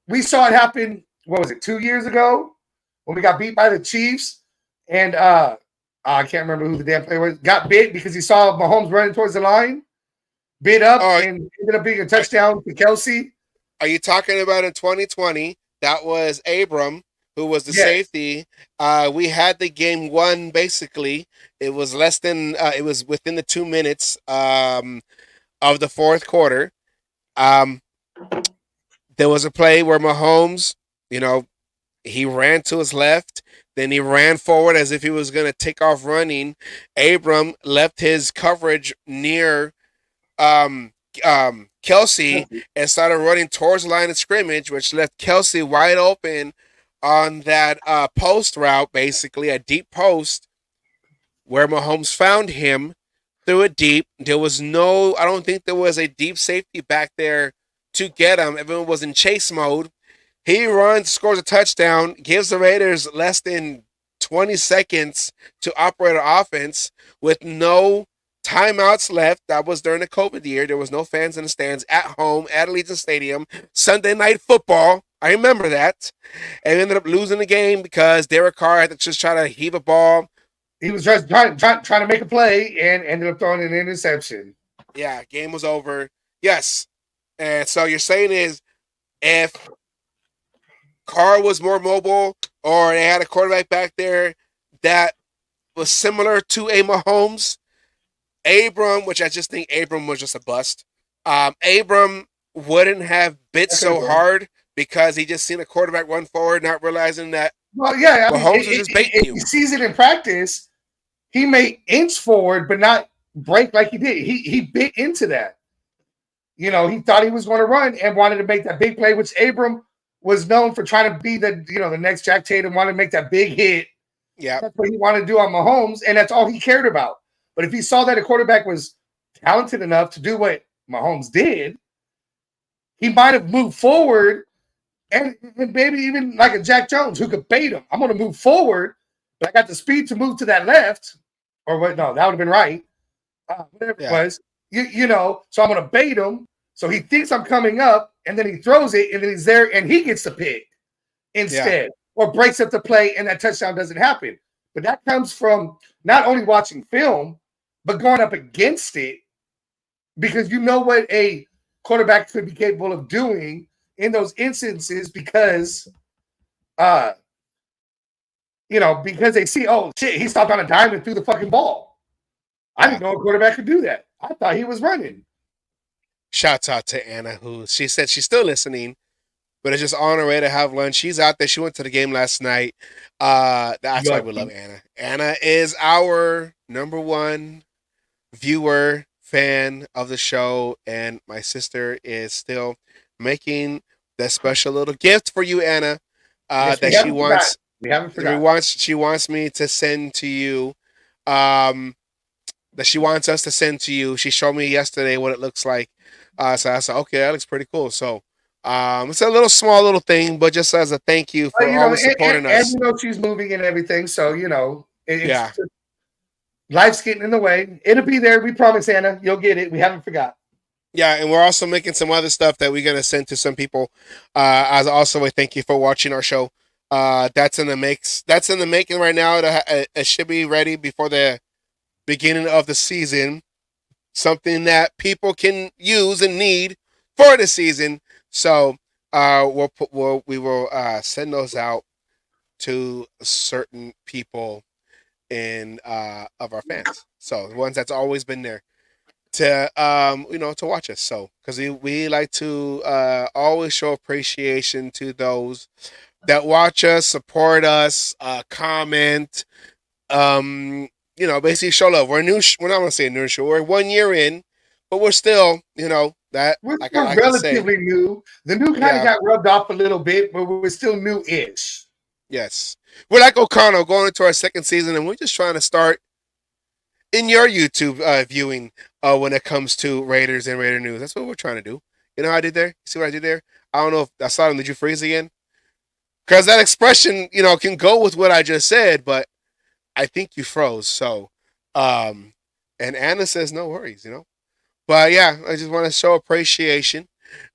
F: we saw it happen, what was it, 2 years ago when we got beat by the Chiefs, and I can't remember who the damn player was, got bit because he saw Mahomes running towards the line, bit up, and ended up being a touchdown to Kelsey.
E: Are you talking about in 2020? That was Abram, who was the safety. We had the game won basically. It was it was within the 2 minutes of the fourth quarter. There was a play where Mahomes, he ran to his left, then he ran forward as if he was going to take off running. Abram left his coverage near Kelsey and started running towards the line of scrimmage, which left Kelsey wide open on that post route, basically a deep post where Mahomes found him, threw it deep. I don't think there was a deep safety back there to get him. Everyone was in chase mode. He runs, scores a touchdown, gives the Raiders less than 20 seconds to operate an offense with no timeouts left. That was during the COVID year. There was no fans in the stands, at home at Allegiant Stadium. Sunday Night Football. I remember that. And ended up losing the game because Derek Carr had to just try to heave a ball.
F: He was just trying to make a play and ended up throwing an interception.
E: Yeah, game was over. Yes. And so you're saying is if Carr was more mobile or they had a quarterback back there that was similar to a Mahomes, Abram, which I just think Abram was just a bust. Abram wouldn't have bit so hard because he just seen a quarterback run forward, not realizing that Mahomes was just baiting you.
F: He sees it in practice. He may inch forward, but not break like he did. He bit into that. He thought he was going to run and wanted to make that big play, which Abram was known for trying to be the next Jack Tatum, wanted to make that big hit.
E: Yeah,
F: that's what he wanted to do on Mahomes, and that's all he cared about. But if he saw that a quarterback was talented enough to do what Mahomes did, he might have moved forward and maybe even like a Jack Jones who could bait him. I'm going to move forward, but I got the speed to move to that left. Or what? No, that would have been right. Whatever it was. So I'm going to bait him. So he thinks I'm coming up, and then he throws it, and then he's there, and he gets the pick instead. Or breaks up the play, and that touchdown doesn't happen. But that comes from not only watching film, but going up against it, because you know what a quarterback could be capable of doing in those instances because because they see, oh shit, he stopped on a dime and threw the fucking ball. I didn't know a quarterback could do that. I thought he was running.
E: Shouts out to Anna, who she said she's still listening, but it's just on her way to have lunch. She's out there. She went to the game last night. That's why we love Anna. Anna is our number one viewer, fan of the show, and my sister is still making that special little gift for you, Anna, that she wants.
F: We haven't forgotten.
E: She wants me to send to you. That she wants us to send to you. She showed me yesterday what it looks like. So I said, okay, that looks pretty cool. So it's a small little thing, but just as a thank you for always supporting us.
F: And she's moving and everything, so life's getting in the way. It'll be there. We promise, Anna. You'll get it. We haven't forgot.
E: Yeah, and we're also making some other stuff that we're gonna send to some people. As also a thank you for watching our show. That's in the mix. That's in the making right now. It should be ready before the beginning of the season. Something that people can use and need for the season. So we will send those out to certain people of our fans. So the ones that's always been there to to watch us. So because we like to always show appreciation to those that watch us, support us, comment, basically show love. We're we're not gonna say new show. We're 1 year in, but we're still, that
F: We're
E: like
F: still
E: I can say,
F: relatively new. The new kind of got rubbed off a little bit, but we're still new-ish.
E: yes. We're like O'Connell going into our second season, and we're just trying to start in your YouTube viewing when it comes to Raiders and Raider news. That's what we're trying to do. You know how I did there? See what I did there? I don't know if I saw him. Did you freeze again? Because that expression, can go with what I just said, but I think you froze. So, and Anna says no worries, But yeah, I just want to show appreciation.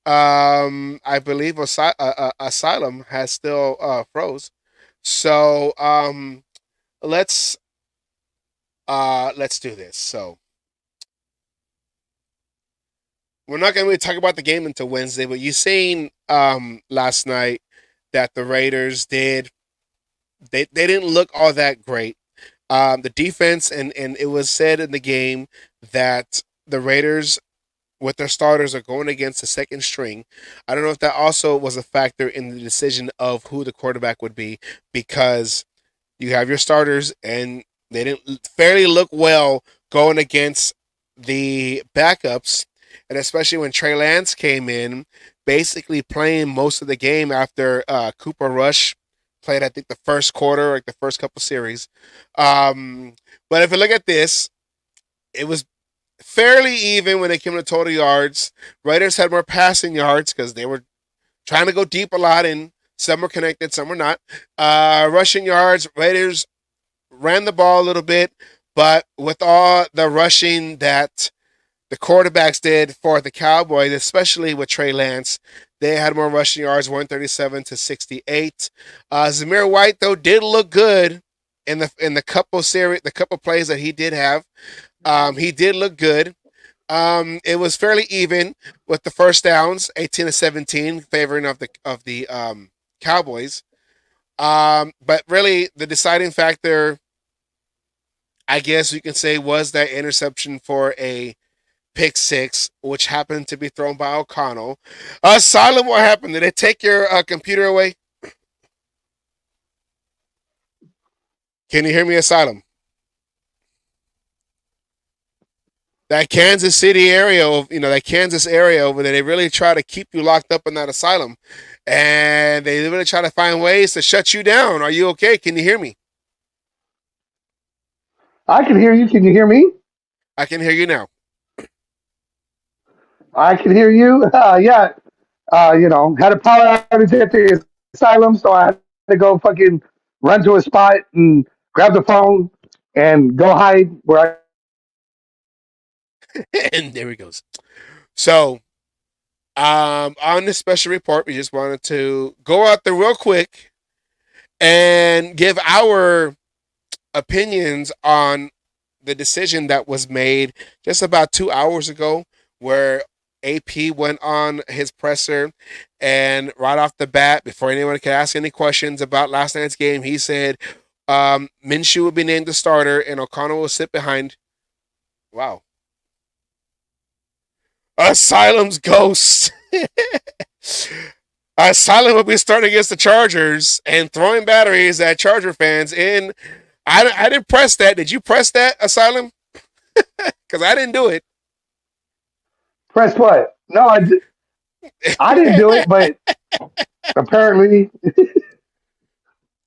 E: I believe Asylum has still froze. So let's do this. So we're not going to really talk about the game until Wednesday, but you seen last night that the Raiders they didn't look all that great. The defense and it was said in the game that the Raiders with their starters are going against the second string. I don't know if that also was a factor in the decision of who the quarterback would be, because you have your starters and they didn't fairly look well going against the backups, and especially when Trey Lance came in, basically playing most of the game after Cooper Rush played, I think, the first quarter, like the first couple series. But if you look at this, it was fairly even when it came to total yards. Raiders had more passing yards because they were trying to go deep a lot, and some were connected, some were not. Rushing yards, Raiders ran the ball a little bit, but with all the rushing that the quarterbacks did for the Cowboys, especially with Trey Lance, they had more rushing yards, 137 to 68. Zamir White, though, did look good in the couple plays that he did have. He did look good. It was fairly even with the first downs, 18 to 17, favoring of the Cowboys. But really, the deciding factor, I guess you can say, was that interception for a pick six, which happened to be thrown by O'Connell. Asylum, what happened? Did they take your computer away? Can you hear me, Asylum? That Kansas City area, that Kansas area over there, they really try to keep you locked up in that asylum. And they really try to find ways to shut you down. Are you okay? Can you hear me?
F: I can hear you. Can you hear me?
E: I can hear you now.
F: I can hear you. Yeah. Had a power outage at the asylum, so I had to go fucking run to a spot and grab the phone and go hide where
E: And there he goes. So, on this special report, we just wanted to go out there real quick and give our opinions on the decision that was made just about 2 hours ago, where AP went on his presser, and right off the bat, before anyone could ask any questions about last night's game, he said Minshew would be named the starter and O'Connell will sit behind. Wow. Asylum's ghost. Asylum will be starting against the Chargers and throwing batteries at Charger fans. And I didn't press that. Did you press that, Asylum? Because I didn't do it.
F: press what? No, I didn't do it, but apparently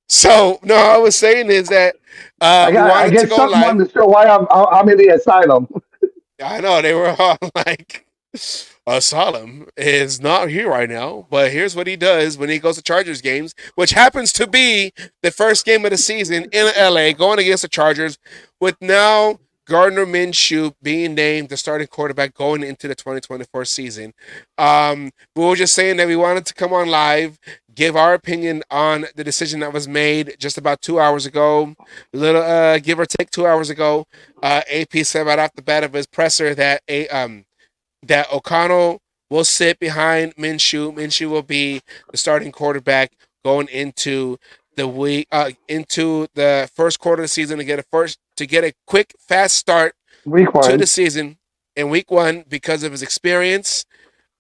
E: So no, I was saying is that
F: I
E: wanted
F: guess
E: to go
F: something
E: live.
F: wanted to show why I'm in the asylum.
E: I know they were all like, Asylum is not here right now, but here's what he does when he goes to Chargers games, which happens to be the first game of the season in LA, going against the Chargers, with now Gardner Minshew being named the starting quarterback going into the 2024 season. We were just saying that we wanted to come on live, give our opinion on the decision that was made just about 2 hours ago, little give or take 2 hours ago. AP said right off the bat of his presser that that O'Connell will sit behind Minshew. Minshew will be the starting quarterback going into the week, into the first quarter of the season to get a quick, fast start
F: Week
E: to
F: one.
E: the season in week one because of his experience,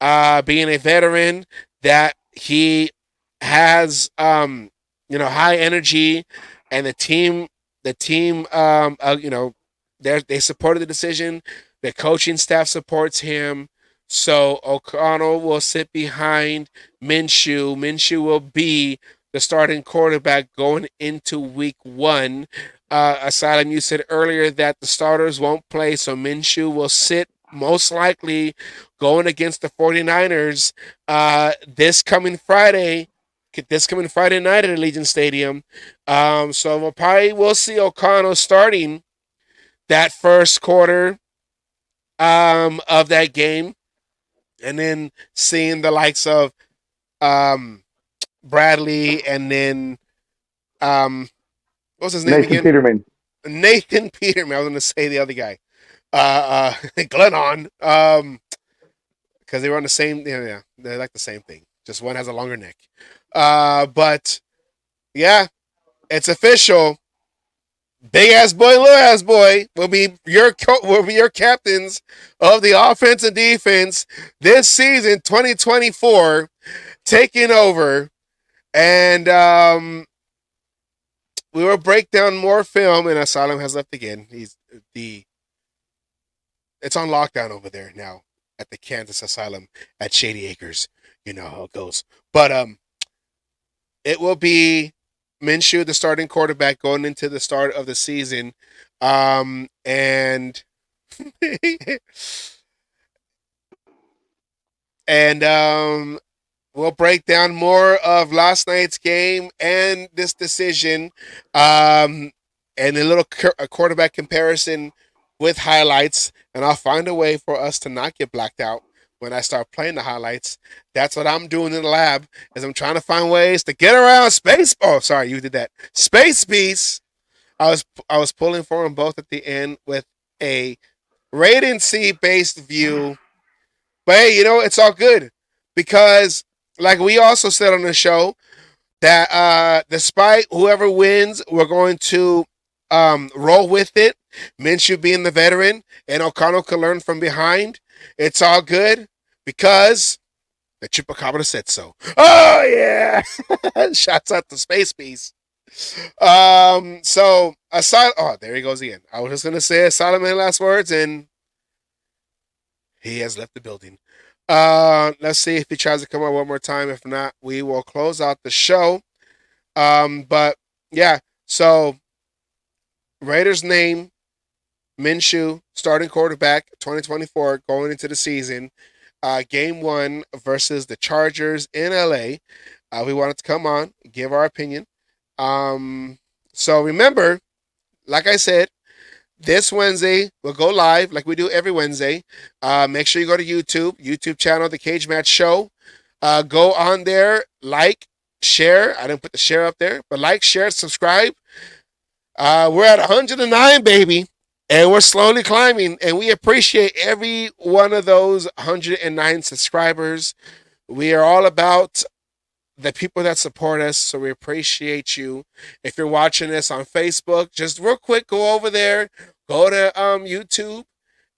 E: being a veteran, that he has, high energy, and the team The team, they supported the decision. The coaching staff supports him. So O'Connell will sit behind Minshew. Minshew will be the starting quarterback going into week 1. Asylum, you said earlier that the starters won't play, so Minshew will sit most likely going against the 49ers this coming Friday night at Allegiant Stadium. So we'll see O'Connell starting that first quarter of that game, and then seeing the likes of Bradley, and then what's his name
F: Nathan
E: again?
F: Peterman.
E: Nathan Peterman. I was going to say the other guy, Glennon, because they were on the same. Yeah, they're like the same thing. Just one has a longer neck. But yeah, it's official. Big ass boy, little ass boy will be your captains of the offense and defense this season, 2024, taking over. And we will break down more film. And Asylum has left again. It's on lockdown over there now at the Kansas Asylum at Shady Acres. You know how it goes. But it will be Minshew, the starting quarterback, going into the start of the season. And we'll break down more of last night's game and this decision, and a little quarterback comparison with highlights. And I'll find a way for us to not get blacked out when I start playing the highlights. That's what I'm doing in the lab, is I'm trying to find ways to get around Space. Oh, sorry, you did that. Space Beast. I was pulling for them both at the end with a latency based view. But hey, it's all good, because like we also said on the show that despite whoever wins, we're going to roll with it. Minshew being the veteran, and O'Connell can learn from behind. It's all good because the Chupacabra said so. Oh yeah! Shouts out to Space Beast. So aside, there he goes again. I was just gonna say Asylum in last words, and he has left the building. Let's see if he tries to come out one more time. If not, we will close out the show. But yeah, so Raiders name Minshew, starting quarterback, 2024, going into the season. Game 1 versus the Chargers in LA. We wanted to come on, give our opinion. So remember, like I said, this Wednesday we'll go live like we do every Wednesday. Make sure you go to YouTube channel, The Cage Match Show. Go on there, like, share. I didn't put the share up there, but like, share, subscribe. We're at 109, baby. And we're slowly climbing, and we appreciate every one of those 109 subscribers. We are all about the people that support us, so we appreciate you. If you're watching this on Facebook, just real quick, go over there, go to YouTube,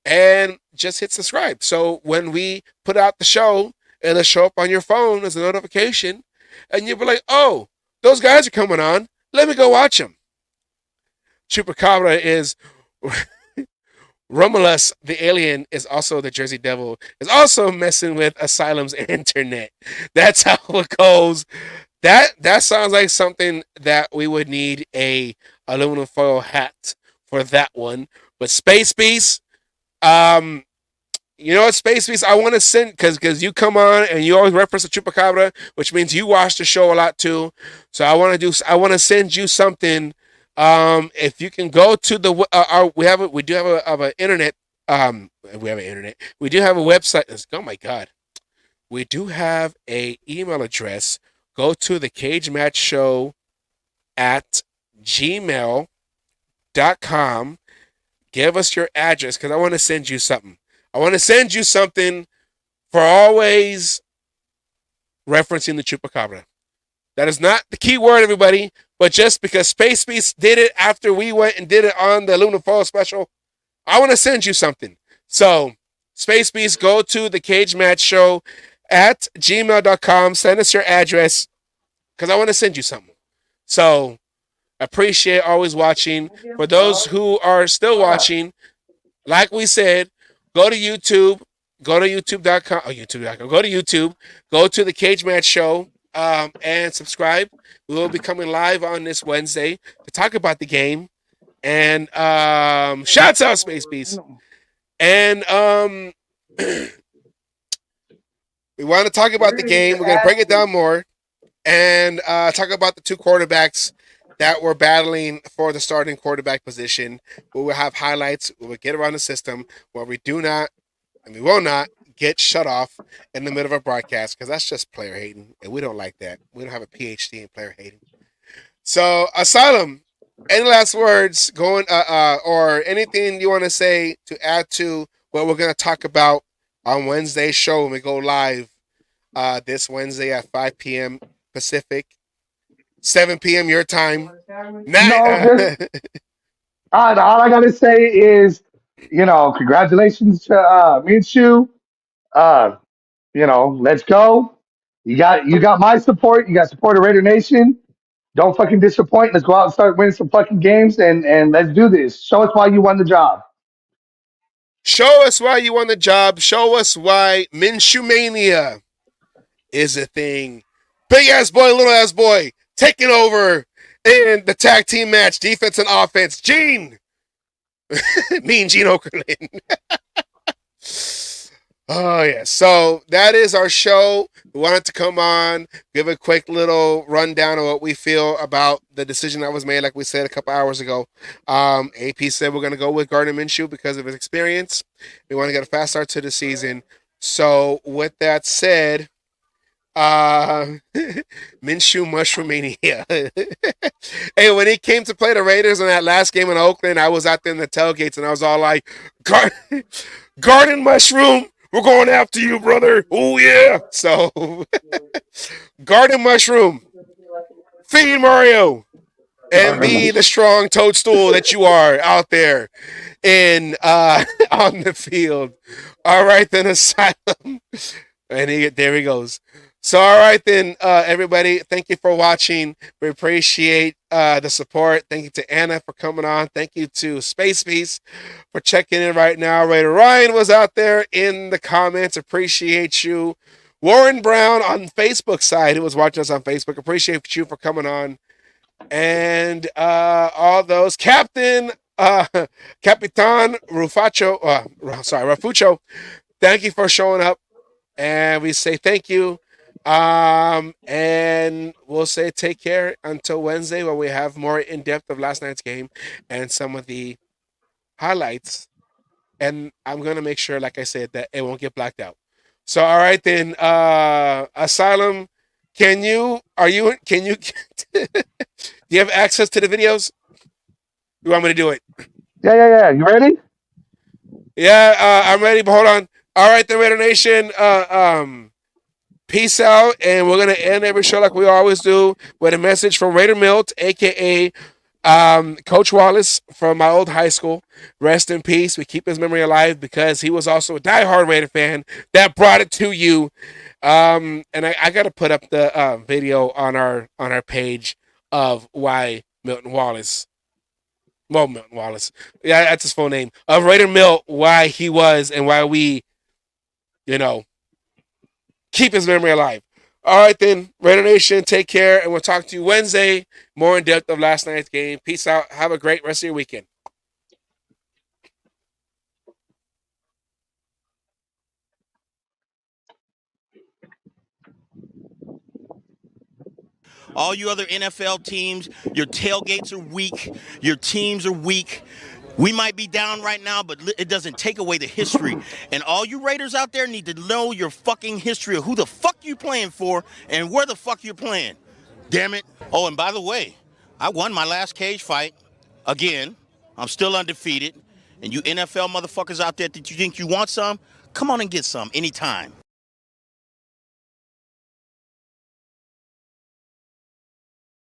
E: and just hit subscribe. So when we put out the show, it'll show up on your phone as a notification, and you'll be like, oh, those guys are coming on. Let me go watch them. Chupacabra is... Romulus, the alien, is also the Jersey Devil, is also messing with Asylum's internet. That's how it goes. That sounds like something that we would need a aluminum foil hat for that one. But Space Beast, Space Beast, I want to send, because you come on and you always reference the Chupacabra, which means you watch the show a lot too. So I want to send you something. If you can go to the we do have an internet. We have an internet. We do have a website. Oh my God, we do have a email address. Go to the Cage Match Show at gmail.com. Give us your address, because I want to send you something. I want to send you something for always referencing the Chupacabra. That is not the key word, everybody. But just because Space Beast did it after we went and did it on the Aluminum Foil special, I want to send you something. So, Space Beast, go to the Cage Match Show at gmail.com. Send us your address, because I want to send you something. So, Appreciate always watching. For those who are still watching, like we said, go to YouTube. Go to YouTube.com. Oh, YouTube.com. Go to YouTube. Go to the Cage Match Show and subscribe. We will be coming live on this Wednesday to talk about the game. And shouts out Space Beast. And we want to talk about the game. We're going to break it down more and talk about the two quarterbacks that were battling for the starting quarterback position. We will have highlights. We will get around the system where we do not, and we will not, get shut off in the middle of a broadcast, because that's just player hating, and we don't like that. We don't have a PhD in player hating. So, Asylum, any last words going or anything you want to say to add to what we're going to talk about on Wednesday's show when we go live this Wednesday at 5 p.m. Pacific, 7 p.m. your time?
F: All I got to say is, congratulations to Minshew. Let's go. You got my support. You got support of Raider Nation. Don't fucking disappoint. Let's go out and start winning some fucking games, and let's do this. Show us why you won the job.
E: Show us why you won the job. Show us why Minshew Mania is a thing. Big ass boy, little ass boy, taking over in the tag team match, defense and offense. Gene, mean Gene Okerlund. Oh yeah, so that is our show. We wanted to come on, give a quick little rundown of what we feel about the decision that was made, like we said a couple hours ago. AP said we're going to go with Gardner Minshew because of his experience. We want to get a fast start to the season. So with that said, Minshew Mushroom Mania. Hey, when he came to play the Raiders in that last game in Oakland, I was out there in the tailgates and I was all like, Garden Mushroom, we're going after you, brother. Oh, yeah. So, Garden Mushroom, feed Mario, and be the strong toadstool that you are out there in on the field. All right, then, Asylum. And there he goes. So, all right, then, everybody, thank you for watching. We appreciate the support. Thank you to Anna for coming on. Thank you to Space Beast for checking in right now. Raider Ryan was out there in the comments. Appreciate you. Warren Brown on Facebook side, who was watching us on Facebook. Appreciate you for coming on. And all those. Capitan Rafucho, thank you for showing up. And we say thank you. And we'll say take care until Wednesday, when we have more in depth of last night's game and some of the highlights. And I'm gonna make sure, like I said, that it won't get blacked out. So all right then, Asylum, do you have access to the videos? You want me to do it?
F: Yeah. You ready?
E: Yeah, I'm ready, but hold on. All right, the Raider Nation, peace out, and we're going to end every show like we always do with a message from Raider Milt, a.k.a. Coach Wallace from my old high school. Rest in peace. We keep his memory alive because he was also a diehard Raider fan that brought it to you. And I got to put up the video on our page of why Milton Wallace. Well, Milton Wallace. Yeah, that's his full name. Of Raider Milt, why he was and why we, keep his memory alive. All right, then, Raider Nation, take care, and we'll talk to you Wednesday, more in depth of last night's game. Peace out. Have a great rest of your weekend.
G: All you other NFL teams, your tailgates are weak. Your teams are weak. We might be down right now, but it doesn't take away the history. And all you Raiders out there need to know your fucking history of who the fuck you playing for and where the fuck you're playing. Damn it. Oh, and by the way, I won my last cage fight. Again, I'm still undefeated. And you NFL motherfuckers out there that you think you want some, come on and get some anytime.